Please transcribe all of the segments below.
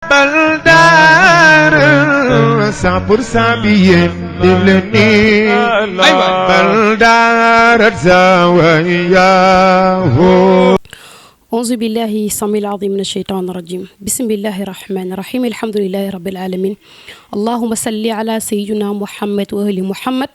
بلدار صبر صبيين دلني أيوة بلدار زواياه أعوذ بالله السميع العظيم من الشيطان الرجيم بسم الله الرحمن الرحيم الحمد لله رب العالمين اللهم صل على سيدنا محمد وآل محمد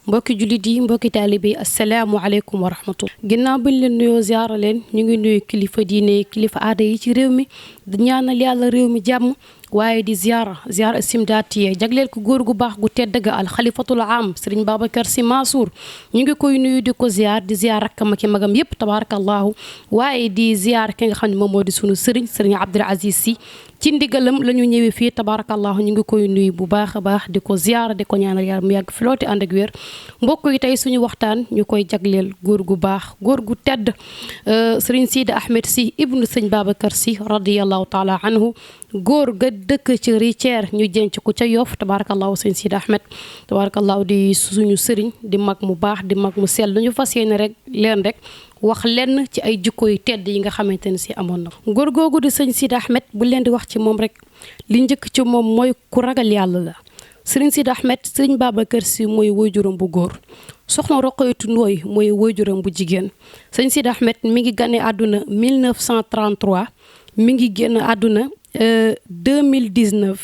mbokki jullit yi mbokki taalibe yi asalaamualeykum wa rahmatullah ginnaaw bañ leen nuyoo ziara leen ñu ngi nuyu kilifa diine kilifa aada yi ci réew mi di ñaanal yàlla réew mi jàmm waaye di ziara simdaatiye jagleel ko góor gu baax gu tedd ga al xalifatul am Serigne Babacar Sy Mansour ñu ngi koy nuyu di ko di ziar rakkam ak magam yépp tabarakallahu waaye di ziar ki nga xam ne moom moo di sunu Serigne Abdoul Aziz Sy ci ndigalam la ñu ñëwee fii tabarakallahu ñu ngi koy nuyu bu baax a baax di ko ziar di ko ñaanal yàlla mu yàgg fi lool te ànd ak wér mbokk yi tey suñu waxtaan ñu koy jagleel góor gu baax góor gu tedd Serigne Sidi Ahmed Sy ibnu Serigne Babacar Sy radiyallahu taala anhu góor ga dëkk ci Richère ñu jenc ko ca Yoff tabarakallahu Serigne Sidi Ahmed tabarakallahu di suñu sëriñ di mag mu baax di mag mu sell ñu fas yéene rek wax lenn ci ay jikko yu tedd yi nga xamante ne si amoon na góor googu di Serigne Sidi Ahmed bu leen di wax ci moom rek li njëkk ci moom mooy ku ragal yàlla la Serigne Sidi Ahmed Serigne Babacar Sy mooy waajuram bu góor soxna Roqaytu Ndooy mooy waajuram bu jigéen Serigne Sidi Ahmed mi ngi gane àdduna 1933 mi ngi génn àdduna 2019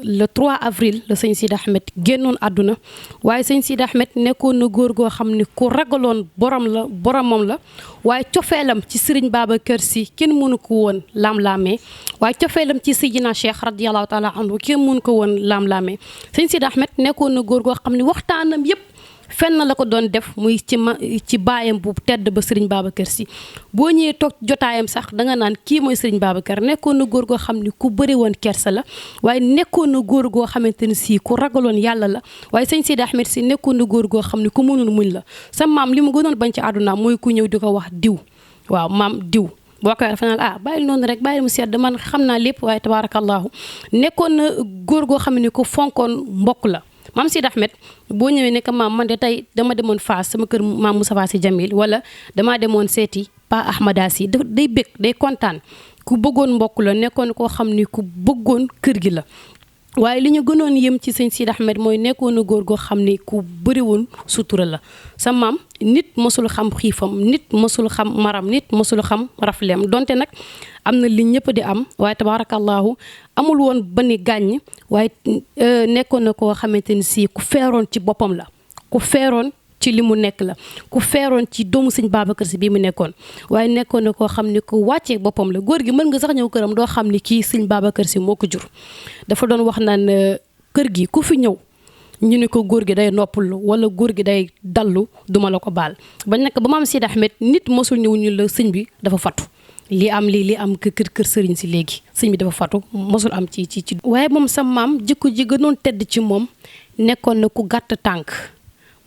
le 3 avril la Serigne Sidi Ahmed génnoon àdduna waaye Serigne Sidi Ahmed nekkoon na góor goo xam ne ku ragaloon boromam la waaye cofeelam ci Serigne Babacar Sy kenn mënu ko woon laam-laamee waaye cofeelam ci Seydina Cheikh radiyallahu taala anhu kenn mënu ko woon laam-laamee Serigne Sidi Ahmed nekkoon na góor goo xam ne waxtaanam yépp fenn la ko doon def muy ci baayam bu tedd ba Serigne Babacar Sy boo ñëwee toog jotaayam sax danga naan kii mooy Serigne Babacar nekkoon na góor goo xam ni ku bëri woon kersa la waaye nekkoon na góor goo xamante ne si ku ragaloon yàlla la waaye Serigne Sidi Ahmed Sy nekkoon na góor goo xam ni ku mënoon muñ la sa maam li mu gënoon bañ ci àdduna mooy ku ñëw di ko wax diw waaw maam diw boo koy dafa naan bàyyil noonu rek bàyyil mu sedd man xam naa lépp waaye tabarakallahu nekkoon na góor goo xam ne ku fonkoon mbokk la maam Sidi Ahmed boo ñëwee ne que maam man de tey dama demoon Fass sama kër maam Moustapha Sy Jamil wala damaa demoon seeti Pa Ahmada Sy day bég day kontaan ku bëggoon mbokk la nekkoon koo xam ni ku bëggoon kër gi la waaye li ñu gënoon yëm ci Serigne Sidi Ahmed mooy nekkoon na góor goo xam ni ku bëriwoon sutura la sa maam nit mësul xam xiifam nit mësul xam maram nit mësul xam rafleem donte nag am na li ñëpp di am waaye tabarakallahu amul woon ba ni gàññ waaye nekkoon na koo xamante ni si ku feeroon ci boppam la ku feeroon ci li mu nekk la ku feeroon ci doomu Serigne Babacar Sy bii mu nekkoon waaye nekkoon na koo xam ne ku wàccee boppam la góor gi mën nga sax ñëw këram doo xam ni kii Serigne Babacar Sy moo ko jur dafa doon wax naan kër gi ku fi ñëw ñu ne ko góor gi day noppalu wala góor gi day dallu duma la ko baal bañ nag ba maam Sidi Ahmed nit mosul ñëw ñu la sëñ bi dafa fattu li am kër sëriñ si léegi sëñ bi dafa fatu mosul am ci waaye moom sa maam jikko ji gënoon tedd ci moom nekkoon na ku gàtt tànk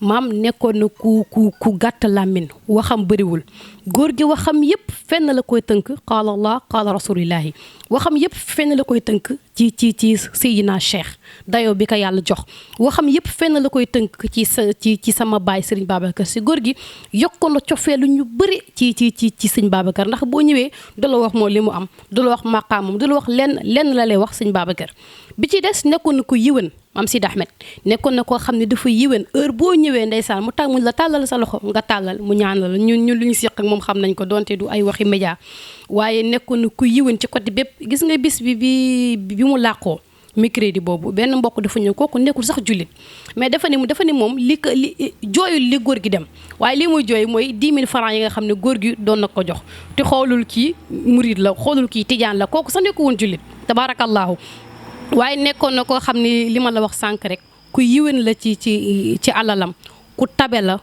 maam nekkoon na ku gàtt làmmin waxam bëriwul góor gi waxam yépp fenn la koy tënk qaala allah qaala rasulillahi waxam yépp fenn la koy tënk ci Seydina Cheikh dayoo bi ko yàlla jox waxam yépp fenn la koy tënk ci sama baay Serigne Babacar Sy góor gi yokkoon na cofeelu ñu bëri ci Serigne Babacar ndax boo ñëwee du la wax moo li mu am du la wax maqaamam du la wax lenn la lay wax Serigne Babacar bi ci des nekkoon na ko yiwén maam Sidi Ahmed nekkoon na koo xam ne dafa yiwén heure boo ñëwee ndeysaan mu tàgg mu la tàllal sa loxo nga tàllal mu ñaanal ñun lu ñu seq ak moom xam nañ ko donte du ay waxi média waaye nekkoon na ku yiwén ci côté bépp gis nga bis bi mu làqoo mercredi boobu benn mbokk dafa ñëw kooku nekkul sax jullit mais dafa ni moom li jooyul li góor gi dem waaye li muy jooy mooy 10 000 francs yi nga xam ne góor gi doon na ko jox te xoolul kii murid la xoolul kii tijaan la kooku sax nekku woon jullit tabarakallahu waaye nekkoon na koo xam ne li ma la wax sànq rek ku yiwén la ci alalam ku tabe la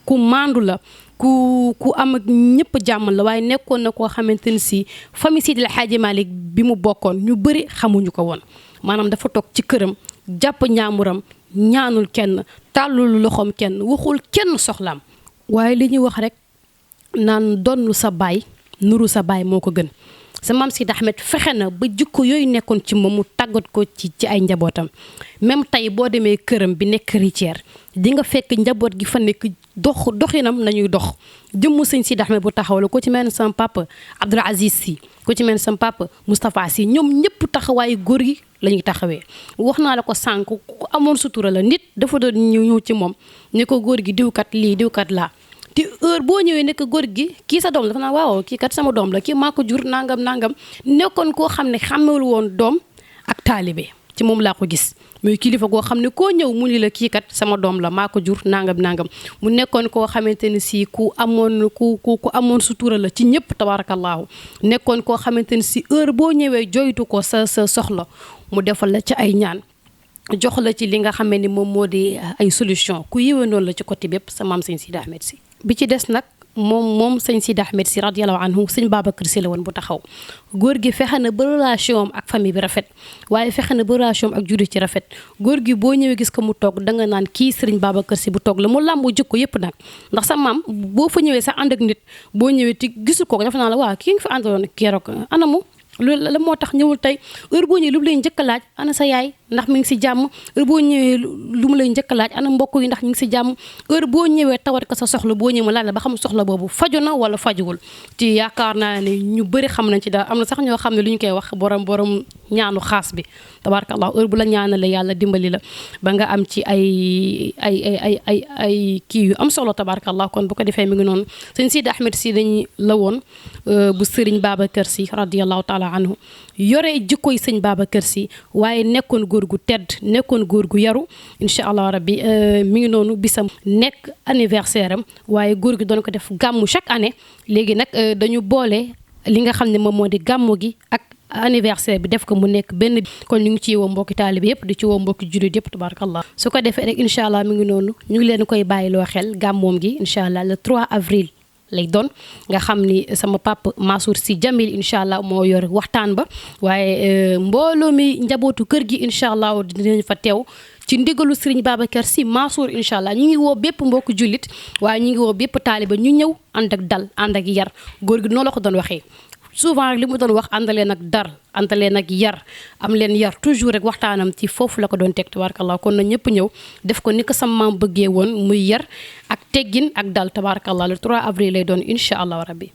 ku maandu la ku am ak ñëpp jàmm la waaye nekkoon na koo xamante ni si famille Seydi El Hadji Malick bi mu bokkoon ñu bëri xamuñu ko woon maanaam dafa toog ci këram jàpp ñaamuram ñaanul kenn tàllul loxoom kenn waxul kenn soxlaam waaye li ñuy wax rek naan donnu sa baay nuru sa baay moo ko gën sa maam Sidi Ahmed fexe na ba jikko yooyu nekkoon ci moom mu tàggat ko ci ay njabootam même tey boo demee këram bi nekk Richard di nga fekk njaboot gi fa nekk doxinam nañuy dox jëmmu sëñ Sidi Ahmed bu taxaw la ko ci mel ne sama papa Abdoul Aziz Sy ko ci mel ne sama papa Moustapha Sy ñoom ñëpp taxawaayu góor gi la ñuy taxawee wax naa la ko sànq ku amoon sutura la nit dafa doon ñëw ci moom ne ko góor gi diwkat lii diwkat laa te heure boo ñëwee nekk góor gi kii sa doom la dafa naa waaw kii kat sama doom la kii maa ko jur nangam nekkoon koo xam ne xàmmewul woon doom ak taalibe ci moom laa ko gis muy kilifa goo xam ne koo ñëw mu ni la kii kat sama doom la maa ko jur nangam mu nekkoon koo xamante ne si ku amoon sutura la ci ñëpp tabaarakallaahu nekkoon koo xamante ne si heure boo ñëwee joytu ko sa soxla mu defal la ci ay ñaan jox la ci li nga xam ne moom moo di ay solution ku yéwee noonu la ci côté bépp sa maam sëñ Sidi Ahmed Sy bi ci des nag moom sëñ Sidi Ahmed Sy radiyallahu anhu sëñ Babacar Sy la woon bu taxaw góor gi fexe na ba relation am ak famille bi rafet waaye fexe na ba relation am ak juri ci rafet góor gi boo ñëwee gis ko mu toog danga naan kii sëriñ Babacar Sy bu toog la mu làmboo jikko yëpp nag ndax sa maam boo fa ñëwee sax ànd ak nit boo ñëwee ti gisul ko dafa naa la waaw kii nga fi àndaloon keroog anamu loolu la moo tax ñëwul tey heure boo ñëwee lu mu lay njëkk a laaj ana sa yaay ndax mi ngi si jàmm heure boo ñëwee lu mu lay njëkk a laaj ana mbokk yi ndax ñu ngi si jàmm heure boo ñëwee tawat ko sa soxla boo ñëwee laaj la ba xam soxla boobu faju na wala fajuwul ci yaakaar naa ne ñu bëri xam nañ ci daal am na sax ñoo xam ne lu ñu koy wax borom ñaanu xaas bi tabarakallah heure bu la ñaanale yàlla dimbali la ba nga am ci ay kii yu am solo tabarakallah kon bu ko defee mi ngi noonu sëñ Sidi Ahmed Sy dañu la woon bu sëriñ Babacar Sy radiyallahu taala anhu yore jikkoy sëñ Babacar Sy waaye nekkoon góor gu tedd nekkoon góor gu yaru incha allah rabbi mi ngi noonu bisam nekk anniversaire am waaye góor gi doon ko def gàmmu chaque année léegi nag dañu boole li nga xam ne moom moo di gàmmu gi ak anniversaire bi def ko mu nekk benn kon ñu ngi ci woo mbokki taalibe yëpp di ci woo mbokki jullit yëpp tabarakallah su ko defee rek incha allah mi ngi noonu ñu ngi leen koy bàyyiloo xel gàmmoom gi incha allah le 3 avril lay doon nga xam ni sama papa Mansour Sy Djamil incha allah moo yor waxtaan ba waaye mbooloo mi njabootu kër gi incha allah dinañ fa teew ci ndigalu Serigne Babacar Sy Mansour incha allah ñu ngi woo bépp mbokku jullit waaye ñu ngi woo bépp taaliba ñu ñëw ànd ak dal ànd ak yar góor gi noonu la ko doon waxee souvent rek li mu doon wax àndaleen ak dar àndaleen ak yar am leen yar toujours rek waxtaanam ci foofu la ko doon teg tabarakallah kon na ñëpp ñëw def ko ni ko sama maam bëggee woon muy yar ak teggin ak dal tabarakallah le 3 avril lay doon incha allah rabbi